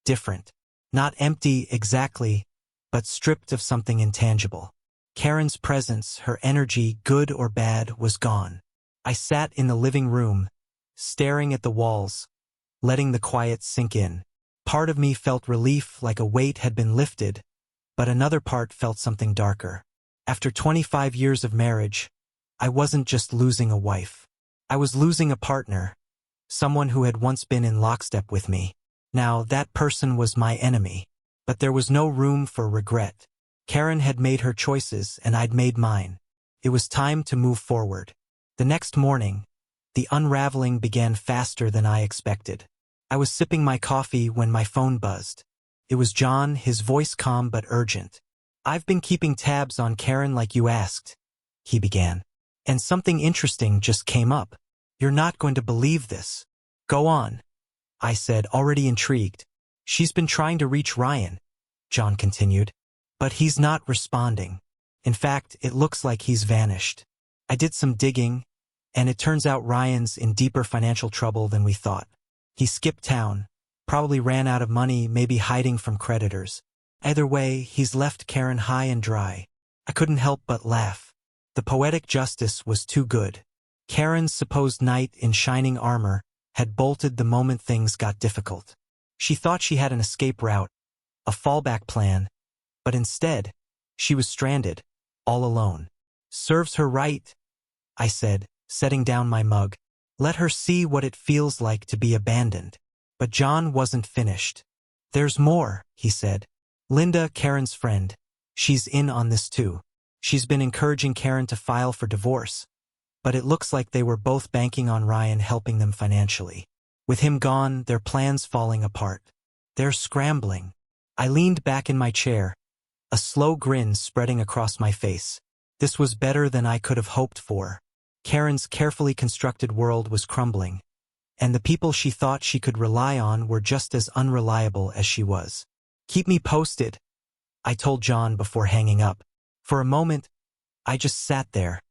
different. Not empty exactly, but stripped of something intangible. Karen's presence, her energy, good or bad, was gone. I sat in the living room, staring at the walls, letting the quiet sink in. Part of me felt relief, like a weight had been lifted, but another part felt something darker. After 25 years of marriage, I wasn't just losing a wife. I was losing a partner, someone who had once been in lockstep with me. Now, that person was my enemy, but there was no room for regret. Karen had made her choices, and I'd made mine. It was time to move forward. The next morning, the unraveling began faster than I expected. I was sipping my coffee when my phone buzzed. It was John, his voice calm but urgent. "I've been keeping tabs on Karen like you asked," he began. "And something interesting just came up. You're not going to believe this." "Go on," I said, already intrigued. "She's been trying to reach Ryan," John continued, "but he's not responding. In fact, it looks like he's vanished. I did some digging, and it turns out Ryan's in deeper financial trouble than we thought. He skipped town, probably ran out of money, maybe hiding from creditors. Either way, he's left Karen high and dry." I couldn't help but laugh. The poetic justice was too good. Karen's supposed knight in shining armor had bolted the moment things got difficult. She thought she had an escape route, a fallback plan, but instead, she was stranded, all alone. "Serves her right," I said, setting down my mug. "Let her see what it feels like to be abandoned." But John wasn't finished. "There's more," he said. "Linda, Karen's friend, she's in on this too. She's been encouraging Karen to file for divorce, but it looks like they were both banking on Ryan helping them financially. With him gone, their plans falling apart. They're scrambling." I leaned back in my chair, a slow grin spreading across my face. This was better than I could have hoped for. Karen's carefully constructed world was crumbling, and the people she thought she could rely on were just as unreliable as she was. "Keep me posted," I told John before hanging up. For a moment, I just sat there,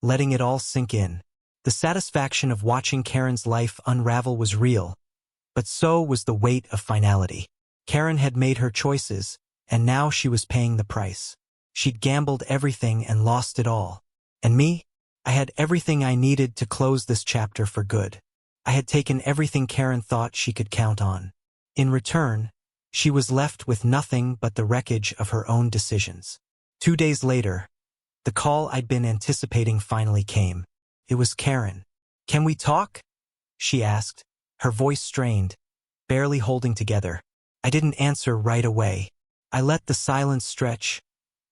letting it all sink in. The satisfaction of watching Karen's life unravel was real, but so was the weight of finality. Karen had made her choices, and now she was paying the price. She'd gambled everything and lost it all. And me? I had everything I needed to close this chapter for good. I had taken everything Karen thought she could count on. In return, she was left with nothing but the wreckage of her own decisions. 2 days later, The call I'd been anticipating finally came. It was Karen. "Can we talk?" she asked, her voice strained, barely holding together. I didn't answer right away. I let the silence stretch,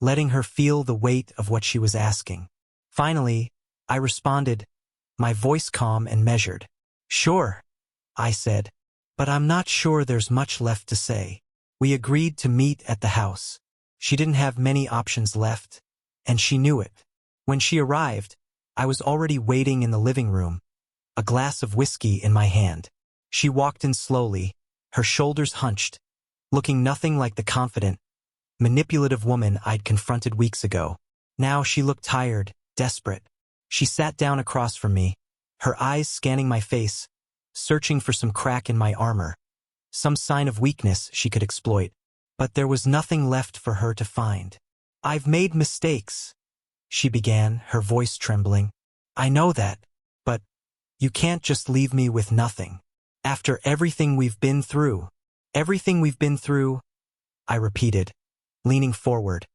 letting her feel the weight of what she was asking. Finally, I responded, my voice calm and measured. "Sure," I said, "but I'm not sure there's much left to say." We agreed to meet at the house. She didn't have many options left, and she knew it. When she arrived, I was already waiting in the living room, a glass of whiskey in my hand. She walked in slowly, her shoulders hunched, looking nothing like the confident, manipulative woman I'd confronted weeks ago. Now she looked tired, desperate. She sat down across from me, her eyes scanning my face, searching for some crack in my armor, some sign of weakness she could exploit. But there was nothing left for her to find. "I've made mistakes," she began, her voice trembling. "I know that, but you can't just leave me with nothing. After everything we've been through." "Everything we've been through," I repeated, leaning forward,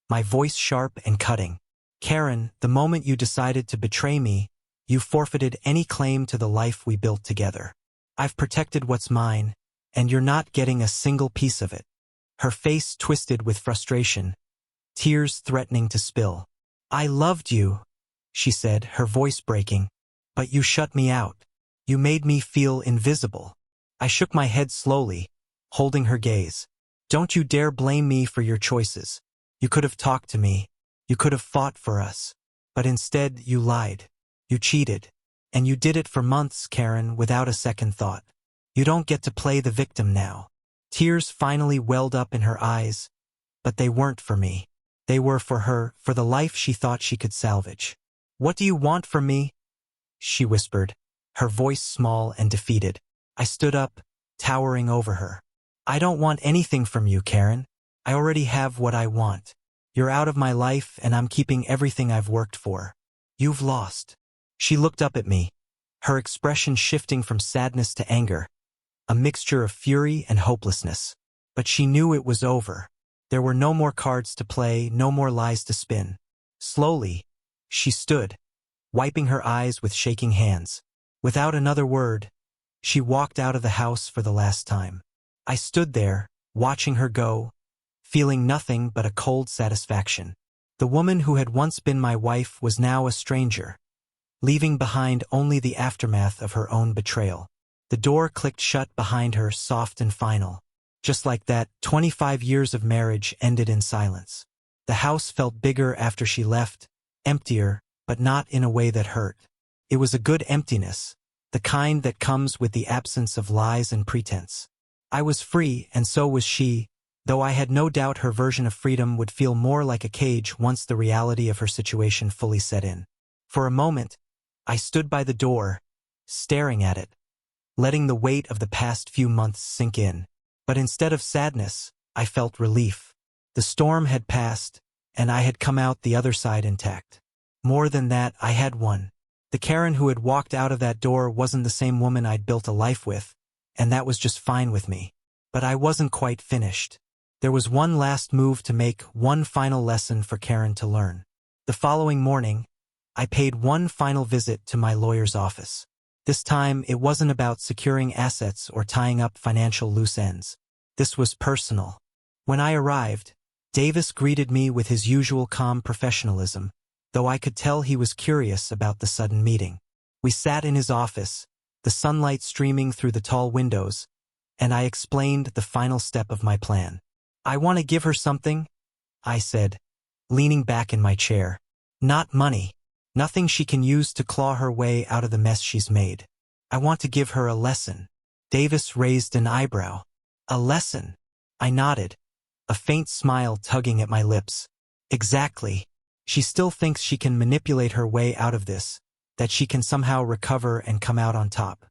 my voice sharp and cutting. "Karen, the moment you decided to betray me, you forfeited any claim to the life we built together. I've protected what's mine, and you're not getting a single piece of it." Her face twisted with frustration, tears threatening to spill. "I loved you," she said, her voice breaking, "but you shut me out. You made me feel invisible." I shook my head slowly, holding her gaze. "Don't you dare blame me for your choices. You could have talked to me. You could have fought for us. But instead, you lied. You cheated. And you did it for months, Karen, without a second thought. You don't get to play the victim now." Tears finally welled up in her eyes, but they weren't for me. They were for her, for the life she thought she could salvage. "What do you want from me?" she whispered, her voice small and defeated. I stood up, towering over her. "I don't want anything from you, Karen. I already have what I want. You're out of my life, and I'm keeping everything I've worked for. You've lost." She looked up at me, her expression shifting from sadness to anger, a mixture of fury and hopelessness. But she knew it was over. There were no more cards to play, no more lies to spin. Slowly, she stood, wiping her eyes with shaking hands. Without another word, she walked out of the house for the last time. I stood there, watching her go, feeling nothing but a cold satisfaction. The woman who had once been my wife was now a stranger, leaving behind only the aftermath of her own betrayal. The door clicked shut behind her, soft and final. Just like that, 25 years of marriage ended in silence. The house felt bigger after she left, emptier, but not in a way that hurt. It was a good emptiness, the kind that comes with the absence of lies and pretense. I was free, and so was she, though I had no doubt her version of freedom would feel more like a cage once the reality of her situation fully set in. For a moment, I stood by the door, staring at it, letting the weight of the past few months sink in. But instead of sadness, I felt relief. The storm had passed, and I had come out the other side intact. More than that, I had won. The Karen who had walked out of that door wasn't the same woman I'd built a life with, and that was just fine with me. But I wasn't quite finished. There was one last move to make, one final lesson for Karen to learn. The following morning, I paid one final visit to my lawyer's office. This time, it wasn't about securing assets or tying up financial loose ends. This was personal. When I arrived, Davis greeted me with his usual calm professionalism, though I could tell he was curious about the sudden meeting. We sat in his office, the sunlight streaming through the tall windows, and I explained the final step of my plan. "I want to give her something," I said, leaning back in my chair. "Not money. Nothing she can use to claw her way out of the mess she's made. I want to give her a lesson." Davis raised an eyebrow. "A lesson?" I nodded, a faint smile tugging at my lips. "Exactly. She still thinks she can manipulate her way out of this, that she can somehow recover and come out on top.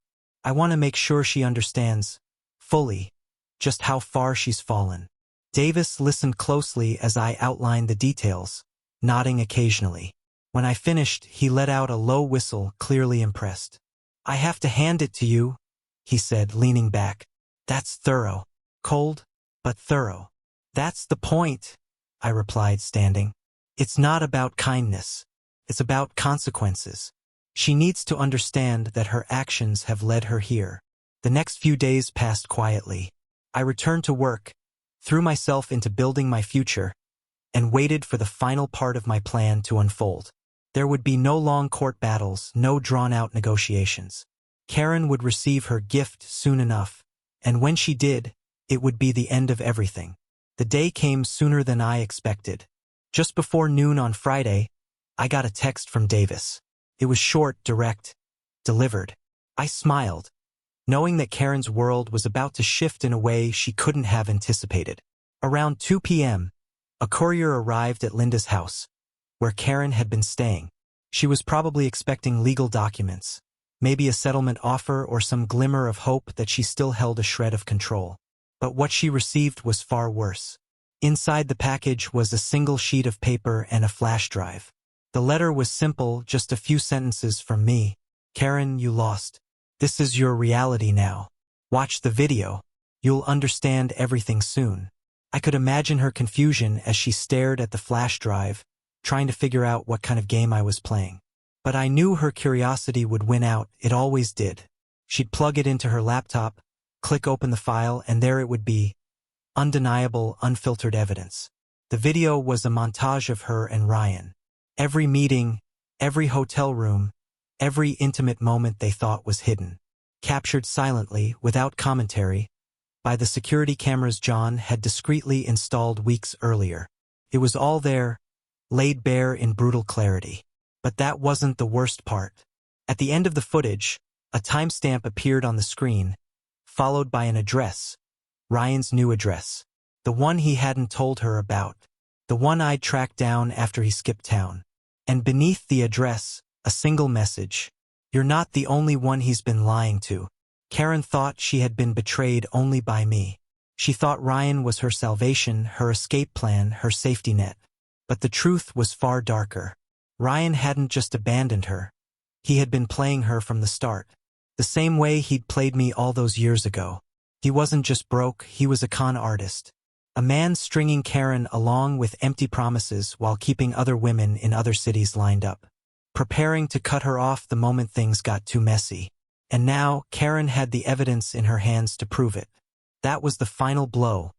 I want to make sure she understands, fully, just how far she's fallen." Davis listened closely as I outlined the details, nodding occasionally. When I finished, he let out a low whistle, clearly impressed. "I have to hand it to you," he said, leaning back. "That's thorough. Cold, but thorough." "That's the point," I replied, standing. It's not about kindness. It's about consequences. She needs to understand that her actions have led her here. The next few days passed quietly. I returned to work, threw myself into building my future, and waited for the final part of my plan to unfold. There would be no long court battles, no drawn-out negotiations. Karen would receive her gift soon enough, and when she did, it would be the end of everything. The day came sooner than I expected. Just before noon on Friday, I got a text from Davis. It was short, direct, delivered. I smiled, knowing that Karen's world was about to shift in a way she couldn't have anticipated. Around 2 p.m., a courier arrived at Linda's house, where Karen had been staying. She was probably expecting legal documents, maybe a settlement offer or some glimmer of hope that she still held a shred of control. But what she received was far worse. Inside the package was a single sheet of paper and a flash drive. The letter was simple, just a few sentences from me. Karen, you lost. This is your reality now. Watch the video. You'll understand everything soon. I could imagine her confusion as she stared at the flash drive, trying to figure out what kind of game I was playing. But I knew her curiosity would win out, it always did. She'd plug it into her laptop, click open the file, and there it would be. Undeniable, unfiltered evidence. The video was a montage of her and Ryan. Every meeting, every hotel room, every intimate moment they thought was hidden. Captured silently, without commentary, by the security cameras John had discreetly installed weeks earlier. It was all there, laid bare in brutal clarity. But that wasn't the worst part. At the end of the footage, a timestamp appeared on the screen, followed by an address. Ryan's new address. The one he hadn't told her about. The one I'd tracked down after he skipped town. And beneath the address, a single message. You're not the only one he's been lying to. Karen thought she had been betrayed only by me. She thought Ryan was her salvation, her escape plan, her safety net. But the truth was far darker. Ryan hadn't just abandoned her. He had been playing her from the start. The same way he'd played me all those years ago. He wasn't just broke, he was a con artist. A man stringing Karen along with empty promises while keeping other women in other cities lined up. Preparing to cut her off the moment things got too messy. And now, Karen had the evidence in her hands to prove it. That was the final blow.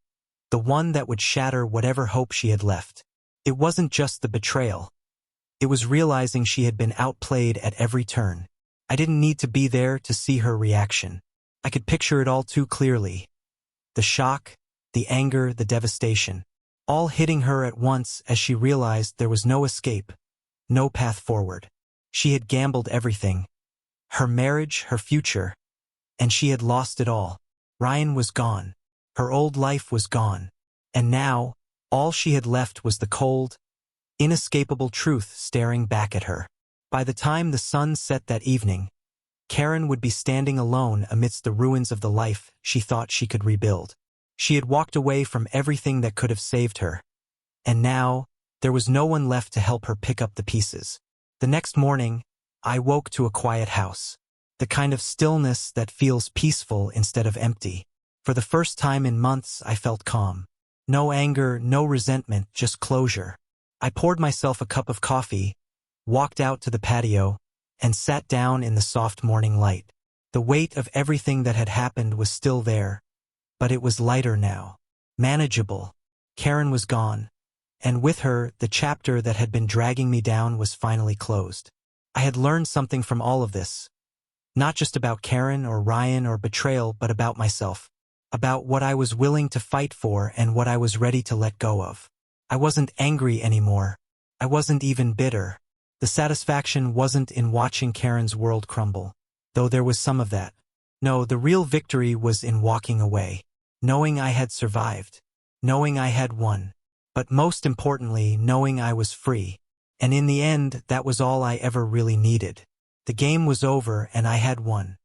The one that would shatter whatever hope she had left. It wasn't just the betrayal. It was realizing she had been outplayed at every turn. I didn't need to be there to see her reaction. I could picture it all too clearly. The shock, the anger, the devastation, all hitting her at once as she realized there was no escape, no path forward. She had gambled everything. Her marriage, her future, and she had lost it all. Ryan was gone. Her old life was gone. And now, all she had left was the cold, inescapable truth staring back at her. By the time the sun set that evening, Karen would be standing alone amidst the ruins of the life she thought she could rebuild. She had walked away from everything that could have saved her. And now, there was no one left to help her pick up the pieces. The next morning, I woke to a quiet house. The kind of stillness that feels peaceful instead of empty. For the first time in months, I felt calm. No anger, no resentment, just closure. I poured myself a cup of coffee, walked out to the patio, and sat down in the soft morning light. The weight of everything that had happened was still there, but it was lighter now. Manageable. Karen was gone, and with her, the chapter that had been dragging me down was finally closed. I had learned something from all of this. Not just about Karen or Ryan or betrayal, but about myself. About what I was willing to fight for and what I was ready to let go of. I wasn't angry anymore. I wasn't even bitter. The satisfaction wasn't in watching Karen's world crumble, though there was some of that. No, the real victory was in walking away. Knowing I had survived. Knowing I had won. But most importantly, knowing I was free. And in the end, that was all I ever really needed. The game was over and I had won.